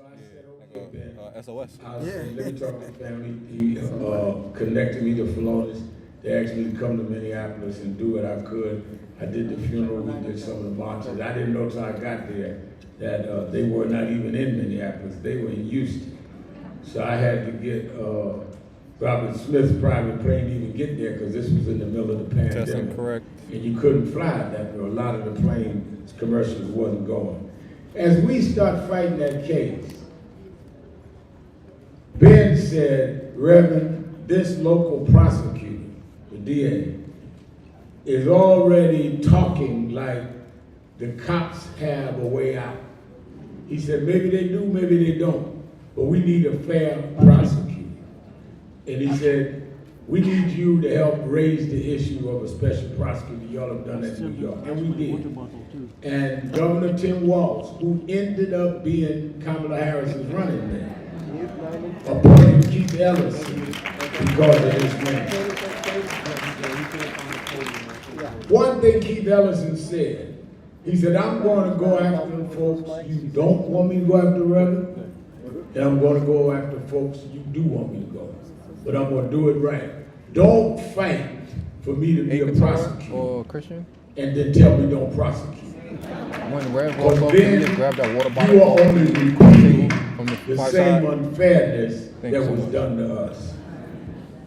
I said, okay, Ben. SOS. I said, let me talk to the family. He connected me to Philonis. They asked me to come to Minneapolis and do what I could. I did the funeral, we did some of the marches. I didn't know till I got there that they were not even in Minneapolis. They were in Houston. So I had to get Robert Smith's private plane to even get there because this was in the middle of the pandemic. That's incorrect. And you couldn't fly that way. A lot of the planes, commercials wasn't going. As we start fighting that case, Ben said, Reverend, this local prosecutor, the DA, is already talking like the cops have a way out. He said, maybe they do, maybe they don't, but we need a fair prosecutor. And he said, we need you to help raise the issue of a special prosecutor. Y'all have done that in New York, and we did. And Governor Tim Walz, who ended up being Kamala Harris's running mate, appointed Keith Ellison because of this man. One thing Keith Ellison said, he said, I'm going to go after the folks you don't want me to go after, Reverend, and I'm going to go after folks you do want me to go. But I'm going to do it right. Don't fight for me to be a prosecutor or Christian, and then tell me don't prosecute. When Rev woke up, he just grabbed that water bottle. You are only repeating from the far same side. unfairness that was done to us.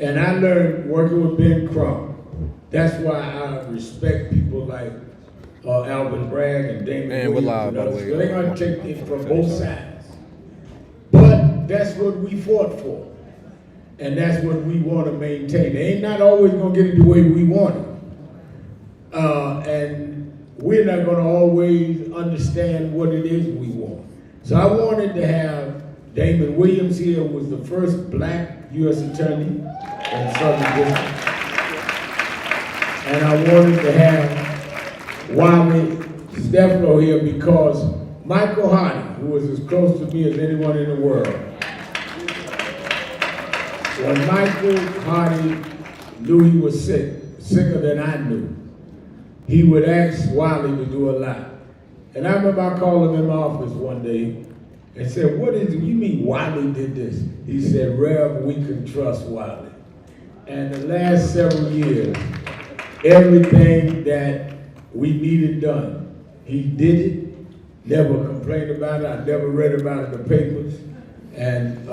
And I learned working with Ben Crump. That's why I respect people like Alvin Bragg and Damon And we're Williams live, and by the others. way. They're going to take it from both sides. But that's what we fought for. And that's what we want to maintain. They ain't not always going to get it the way we want it. And we're not going to always understand what it is we want. So I wanted to have Damon Williams here, who was the first black U.S. attorney in Southern District. And I wanted to have Wally Stefano here because Michael Hardy, who was as close to me as anyone in the world, when Michael Hardy knew he was sick, sicker than I knew, he would ask Wiley to do a lot. And I remember I called him in my office one day and said, what is it? You mean Wiley did this? He said, Rev, we can trust Wiley. And the last several years, everything that we needed done, he did it, never complained about it. I never read about it in the papers. And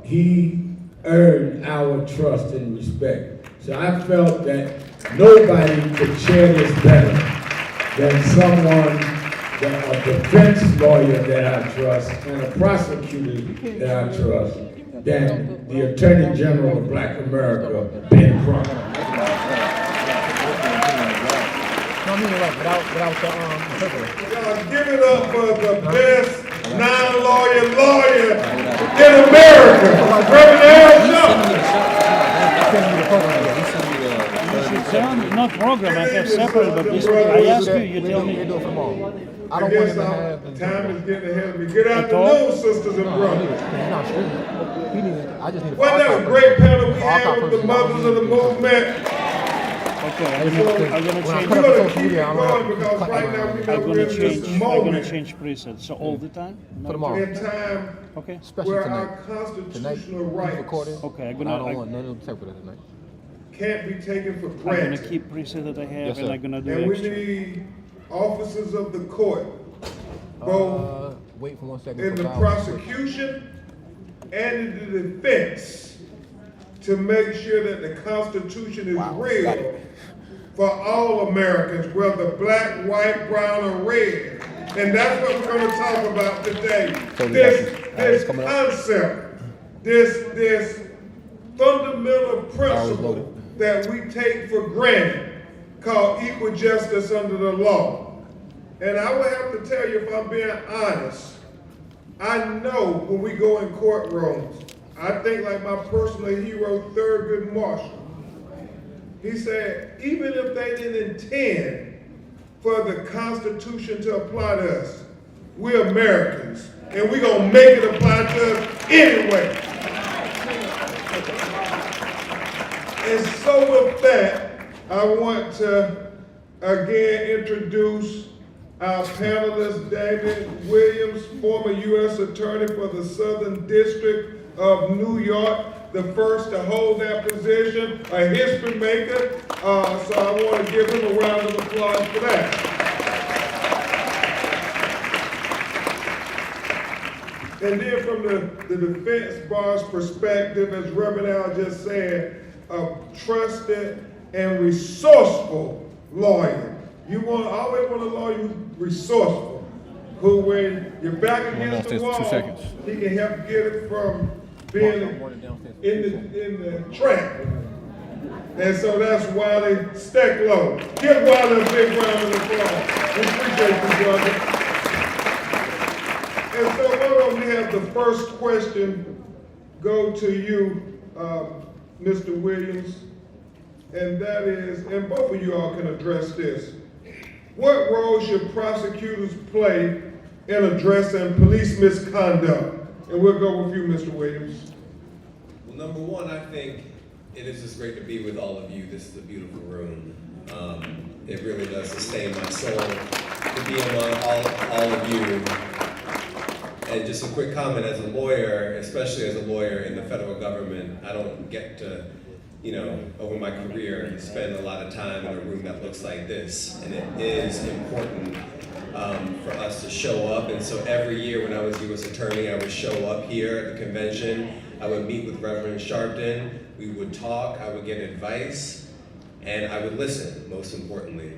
he earned our trust and respect. So I felt that nobody could share this better than someone, a defense lawyer that I trust and a prosecutor that I trust, than the Attorney General of Black America, Ben Crump. Give it up for the best non-lawyer in America, Reverend Al Not program, I have separate, but this, I ask you, you tell me. I don't want him to have. Time is getting ahead of me. Good afternoon, sisters and brothers. Wasn't that a great panel we had with the mothers of the movement? Okay, I'm gonna change. We're gonna keep it going because right now we know we're in this I'm gonna moment change presets. So all the time? For tomorrow. in time Okay. where our constitutional rights Okay, I don't want none of the interpreter tonight. can't be taken for I'm gonna granted. keep preset that I have, Yes, and sir. I'm gonna do And we extra. need officers of the court, both Wait for 1 second. in for the Val. prosecution and in the defense to make sure that the Constitution is real for all Americans, whether black, white, brown, or red. And that's what we're gonna talk about today. This concept, this fundamental principle that we take for granted called equal justice under the law. And I would have to tell you, if I'm being honest, I know when we go in courtrooms, I think like my personal hero, Thurgood Marshall. He said, even if they didn't intend for the Constitution to apply to us, we're Americans, and we're gonna make it apply to us anyway. And so with that, I want to again introduce Our panelist, Damon Williams, former U.S. Attorney for the Southern District of New York, the first to hold that position, a history maker. So I want to give him a round of applause for that. And then from the defense bar's perspective, as Reverend Al just said, a trusted and resourceful lawyer. You always want a lawyer who's resourceful, who when you're back against the wall, he can help get it from being in the trap. And so that's Wiley Stecklow. Give Wiley a big round of applause. We appreciate you, brother. And so why don't we have the first question go to you, Mr. Williams, and that is, and both of you all can address this. What role should prosecutors play in addressing police misconduct? And we'll go with you, Mr. Williams. Well, number one, I think it is just great to be with all of you. This is a beautiful room. It really does sustain my soul to be among all of you. And just a quick comment, as a lawyer, especially as a lawyer in the federal government, I don't get to, over my career, spend a lot of time in a room that looks like this. And it is important for us to show up. And so every year when I was U.S. Attorney, I would show up here at the convention. I would meet with Reverend Sharpton. We would talk, I would get advice, and I would listen, most importantly.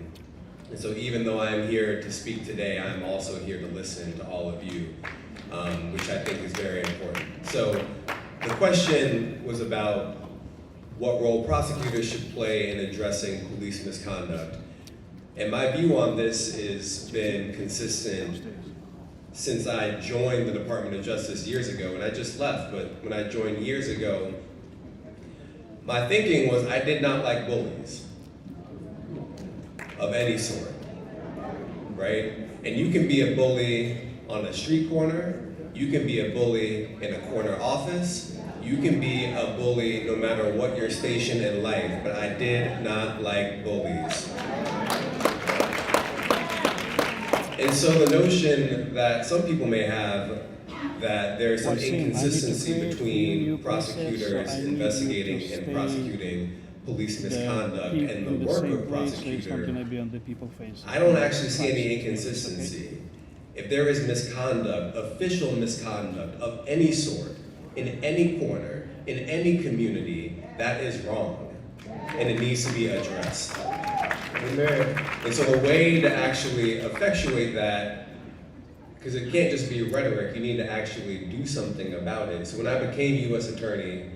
And so even though I'm here to speak today, I'm also here to listen to all of you, which I think is very important. So the question was about what role prosecutors should play in addressing police misconduct. And my view on this has been consistent since I joined the Department of Justice years ago, and I just left, but when I joined years ago, my thinking was I did not like bullies of any sort, right? And you can be a bully on a street corner, you can be a bully in a corner office, you can be a bully no matter what your station in life, but I did not like bullies. And so the notion that some people may have that there's some inconsistency between prosecutors investigating and prosecuting police misconduct and the work of prosecutor, I don't actually see any inconsistency. If there is misconduct, official misconduct of any sort, in any corner, in any community, that is wrong, and it needs to be addressed. Amen. And so the way to actually effectuate that, because it can't just be rhetoric, you need to actually do something about it. So when I became U.S. Attorney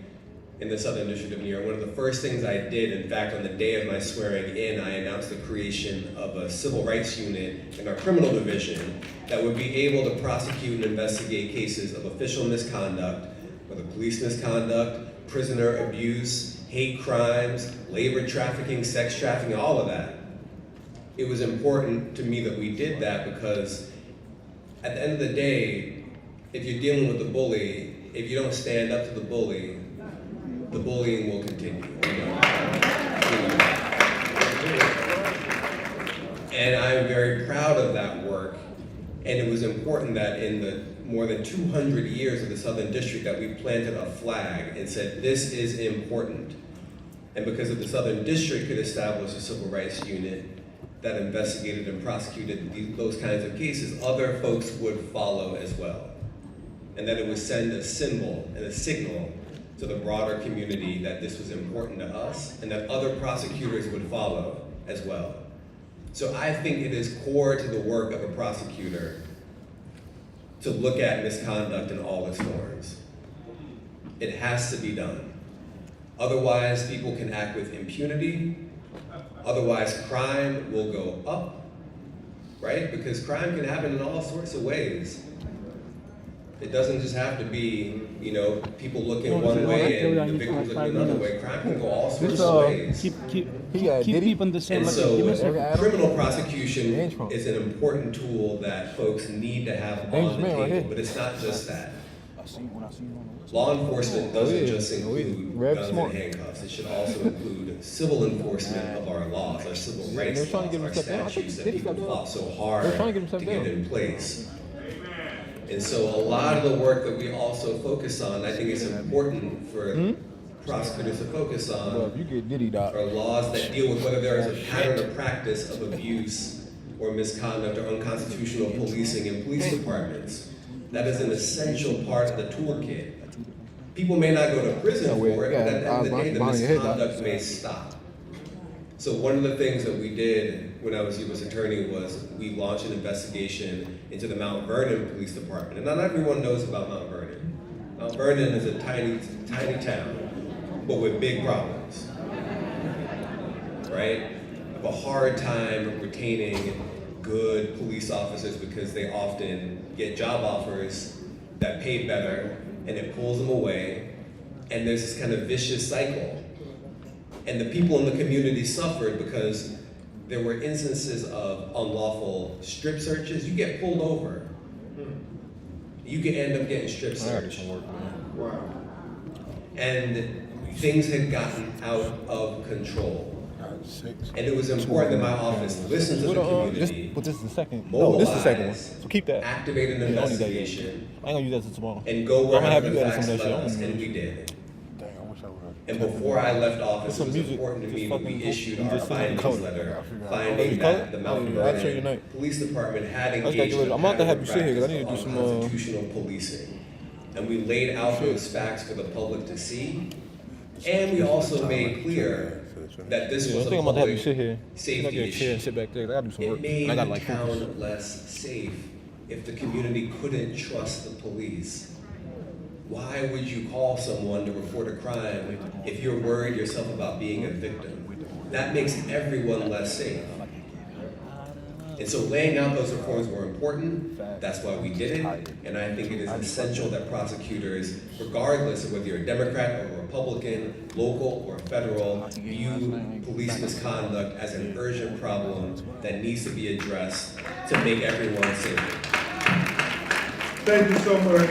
in the Southern District of New York, one of the first things I did, in fact, on the day of my swearing in, I announced the creation of a civil rights unit in our criminal division that would be able to prosecute and investigate cases of official misconduct, whether police misconduct, prisoner abuse, hate crimes, labor trafficking, sex trafficking, all of that. It was important to me that we did that because at the end of the day, if you're dealing with a bully, if you don't stand up to the bullying will continue. And I'm very proud of that work. And it was important that in the more than 200 years of the Southern District that we planted a flag and said, this is important. And because of the Southern District could establish a civil rights unit that investigated and prosecuted those kinds of cases, other folks would follow as well. And that it would send a symbol and a signal to the broader community that this was important to us and that other prosecutors would follow as well. So I think it is core to the work of a prosecutor to look at misconduct in all its forms. It has to be done. Otherwise, people can act with impunity. Otherwise, crime will go up, right? Because crime can happen in all sorts of ways. It doesn't just have to be, people looking one way and the victims looking another way. Crime can go all sorts of ways. Keep on the same. And so criminal prosecution is an important tool that folks need to have on the table, but it's not just that. Law enforcement doesn't just yeah. include Rev guns smart. and handcuffs. It should also include civil enforcement of our laws, our civil rights They're trying to laws, get him our stepped down. I think- statutes that did he people step down? fought so hard They're trying to get him to stepped get down. in place. And so a lot of the work that we also focus on, I think it's important for prosecutors to focus Well, on, if you get Diddy, Doc. are laws that deal with whether there is a pattern or practice of abuse or misconduct or unconstitutional policing in police departments. That is an essential part of the toolkit. People may not go to prison Yeah, for it, but at the end of the day, the behind your head, Doc. misconduct may stop. So one of the things that we did when I was U.S. Attorney was we launched an investigation into the Mount Vernon Police Department. And not everyone knows about Mount Vernon. Mount Vernon is a tiny, tiny town, but with big problems, right? Have a hard time retaining good police officers because they often get job offers that pay better and it pulls them away. And there's this kind of vicious cycle. And the people in the community suffered because there were instances of unlawful strip searches. You get pulled over. You can end up getting strip searched. Wow. And things had gotten out of control. And it was important that my office listen to the community, This is the second. No, this is the second one. mobilize, So keep that. activate an Yeah, I don't need that yet. investigation, I ain't gonna use that till tomorrow. and go I'm gonna have wherever you the edit some facts of that shit. led I'm us, gonna and use we it. did. Dang, I wish I would've. And before I left office, it Some was music, important to just me when we fucking issued just our fucking findings color. letter, Oh, finding you color? that the Mount Oh, I'll show you Vernon tonight. Police Department had just gotta engaged get rid in a of- I'm about to have pattern you sit here, 'cause I practice need to do of some, unconstitutional policing. And we laid out those facts for the public to see, and we also made clear that this Yeah, I was a think I'm about to have you sit public here. I safety get a chair and issue. sit back there. I gotta do some work. It made And I gotta the like focus. town less safe if the community couldn't trust the police. Why would you call someone to report a crime if you're worried yourself about being a victim? That makes everyone less safe. And so laying out those reforms were important. That's why we did it. And I think it is essential that prosecutors, regardless of whether you're a Democrat or a Republican, local or federal, view police misconduct as an urgent problem that needs to be addressed to make everyone safer. Thank you so much,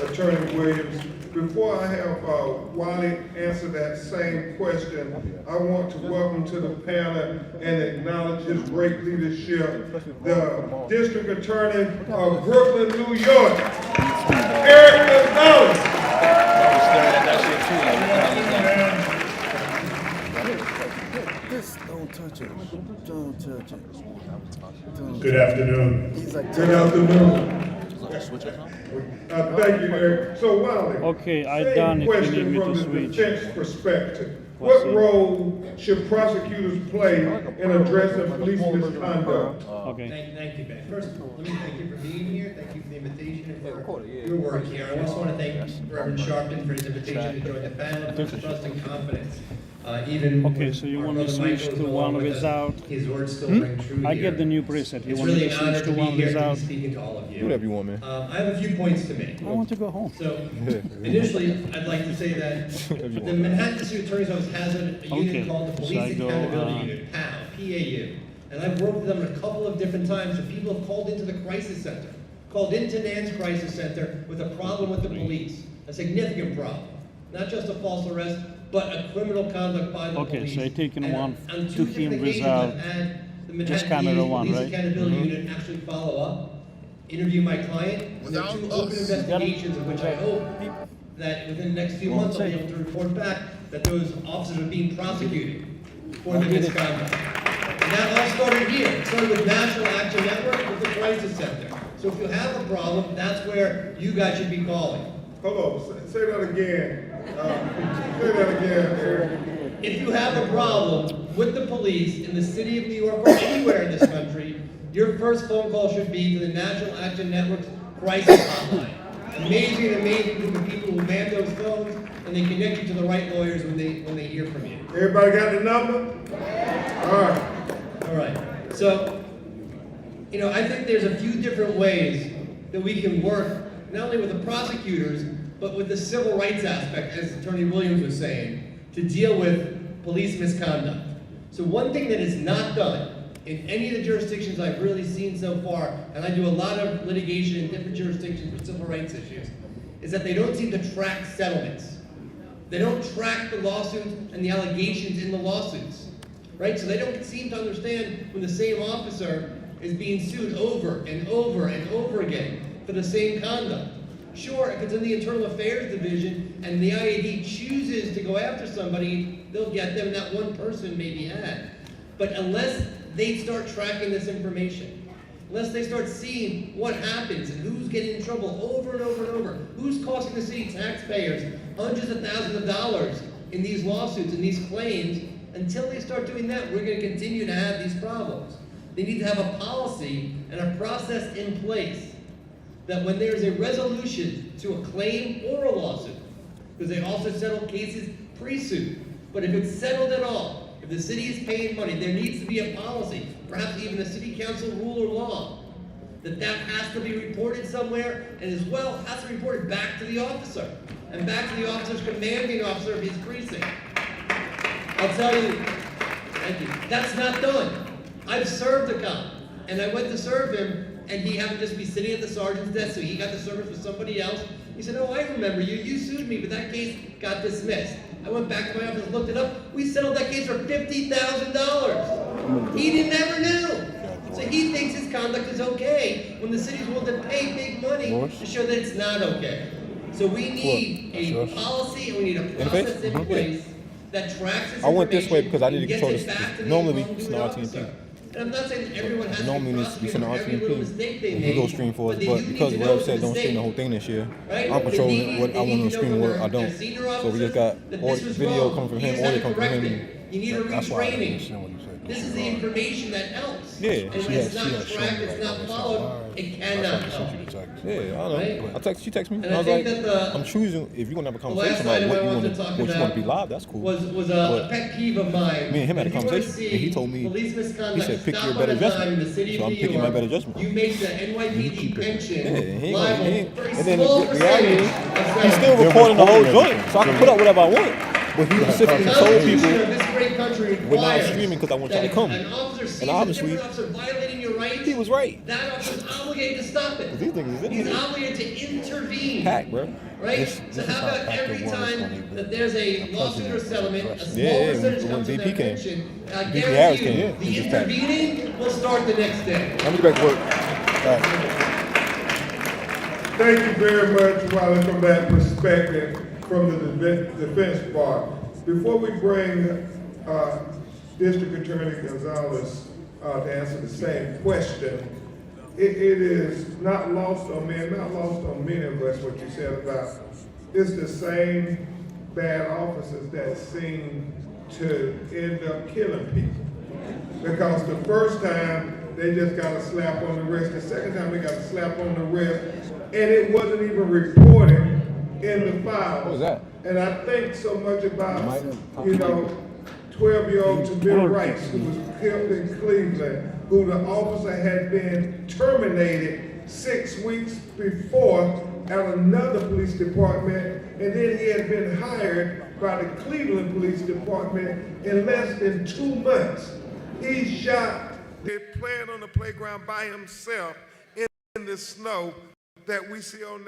Attorney Williams. Before I have Wally answer that same question, I want to welcome to the panel and acknowledge his great leadership, the District Attorney of Brooklyn, New York, Eric Gonzalez. Don't touch it. Don't touch it. Don't Good afternoon. He's like, Good afternoon. Thank you, Eric. So Wally. Okay, I same done if you question need me from to the switch. defense perspective. What's What it? role should prosecutors play in addressing police misconduct? Okay. Thank you, Ben. First, let me thank you for being here. Thank you for the invitation and for your work here. I also want to thank Reverend Sharpton for his invitation to join the panel, for his trust and confidence. Even Okay, when so you our want me to brother switch Michael to is no one longer with us, without? his words still ring true I here. get the new preset. You It's want me really to an honor switch to to be one here to be without? speaking to all of you. Do whatever you want, man. I have a few points to make. I want to go home. So, initially, I'd like to say that the Manhattan District Attorney's Office has a Okay, unit called the so Police I go, Accountability Unit, PAU, P-A-U. And I've worked with them a couple of different times, where people have called into the crisis center, called into Nan's Crisis Center with a problem with the police, a significant problem. Not just a false arrest, but a criminal conduct by the Okay, police. so I taken And one on to two him different occasions, without I've had the just Manhattan camera DA's one, Police right? Accountability Unit actually follow up, interview my client, and there are two open investigations of which I hope that within the next few months I'll be able to report back that those officers are being prosecuted for the misconduct. And that all started here. It started with National Action Network with the Crisis Center. So if you have a problem, that's where you guys should be calling. Hold on, say that again. Say that again, Eric. If you have a problem with the police in the city of New York or anywhere in this country, your first phone call should be to the National Action Network's crisis hotline. Amazing group of people who man those phones, and they connect you to the right lawyers when they hear from you. Everybody got the number? All right. All right. So, I think there's a few different ways that we can work, not only with the prosecutors, but with the civil rights aspect, as Attorney Williams was saying, to deal with police misconduct. So one thing that is not done in any of the jurisdictions I've really seen so far, and I do a lot of litigation in different jurisdictions for civil rights issues, is that they don't seem to track settlements. They don't track the lawsuits and the allegations in the lawsuits, right? So they don't seem to understand when the same officer is being sued over and over and over again for the same conduct. Sure, if it's in the Internal Affairs Division and the IAD chooses to go after somebody, they'll get them, that one person may be had. But unless they start tracking this information, unless they start seeing what happens and who's getting in trouble over and over and over, who's costing the city taxpayers hundreds of thousands of dollars in these lawsuits and these claims, until they start doing that, we're going to continue to have these problems. They need to have a policy and a process in place that when there's a resolution to a claim or a lawsuit, because they also settle cases pre-suit, but if it's settled at all, if the city is paying money, there needs to be a policy, perhaps even a city council rule or law, that has to be reported somewhere, and as well has to be reported back to the officer, and back to the officer's commanding officer of his precinct. I'll tell you, thank you, that's not done. I've served a cop, and I went to serve him, and he happened to just be sitting at the sergeant's desk, so he got the service for somebody else. He said, oh, I remember you. You sued me, but that case got dismissed. I went back to my office, looked it up. We settled that case for $50,000. He never knew. So he thinks his conduct is okay when the city's willing to pay big money to show that it's not okay. So we need a policy and we need a process in place that tracks this information. I went this way because I need to and control gets it this. back to the Normally we wrongdoing send officer. RTMP. And I'm not saying that everyone has Normally to be we prosecuted send for every little RTMP. mistake they He make, go stream for us, they but do need because to Rev know said the don't stream the whole mistake. thing this year, Right? I'm controlling They what need- I want they on need the to screen know and what from I their don't. senior So we officers just got that this was video wrong. coming from You him, just audio have to coming from correct him. it. You need a That's why I didn't retraining. understand what you said. This is the information that helps. Yeah, And when she it's has- not tracked, it's not followed, it cannot help. Yeah, I know. Right? She texted me. And I I was think like, that the- I'm choosing. If you're gonna have a The last conversation about item what I you wanted want to talk to about be live, that's cool. was a But pet peeve of mine. me and him had a If you wanna conversation, see and he told me- police misconduct he said, pick stop your on better a dime judgment. in the city So of I'm New picking my York, better judgment. You make the NYPD pension Yeah, he ain't liable gonna- he ain't- for a and then small the reality percentage is, of He's settlements. still recording the whole joint, so I can put up whatever I want. But he specifically The told Constitution people, of this great country we're not requires streaming 'cause I want y'all that to come. if an officer sees And a obviously, different officer violating your rights, he was right. that officer is obligated to stop it. These niggas is He's idiots. obligated to intervene. Pack, bro. Right? This So is how how about Packer every was when time he that there's a lawsuit or settlement, a small Yeah, percentage when comes to VP that came. pension, I VP Harris guarantee came, you, yeah, the he just tapped. intervening will start the next day. Let me get back to work. Thank you very much, Wiley, from that perspective from the defense part. Before we bring District Attorney Gonzalez to answer the same question, it is not lost on me, and not lost on many of us what you said about it's the same bad officers that seem to end up killing people. Because the first time, they just got a slap on the wrist. The second time, they got a slap on the wrist, and it wasn't even reported in the files. What was that? And I think so much about, 12-year-old Tamir Rice, who was killed in Cleveland, who the officer had been terminated 6 weeks before at another police department, and then he had been hired by the Cleveland Police Department in less than 2 months. He shot. They're playing on the playground by himself in the snow that we see on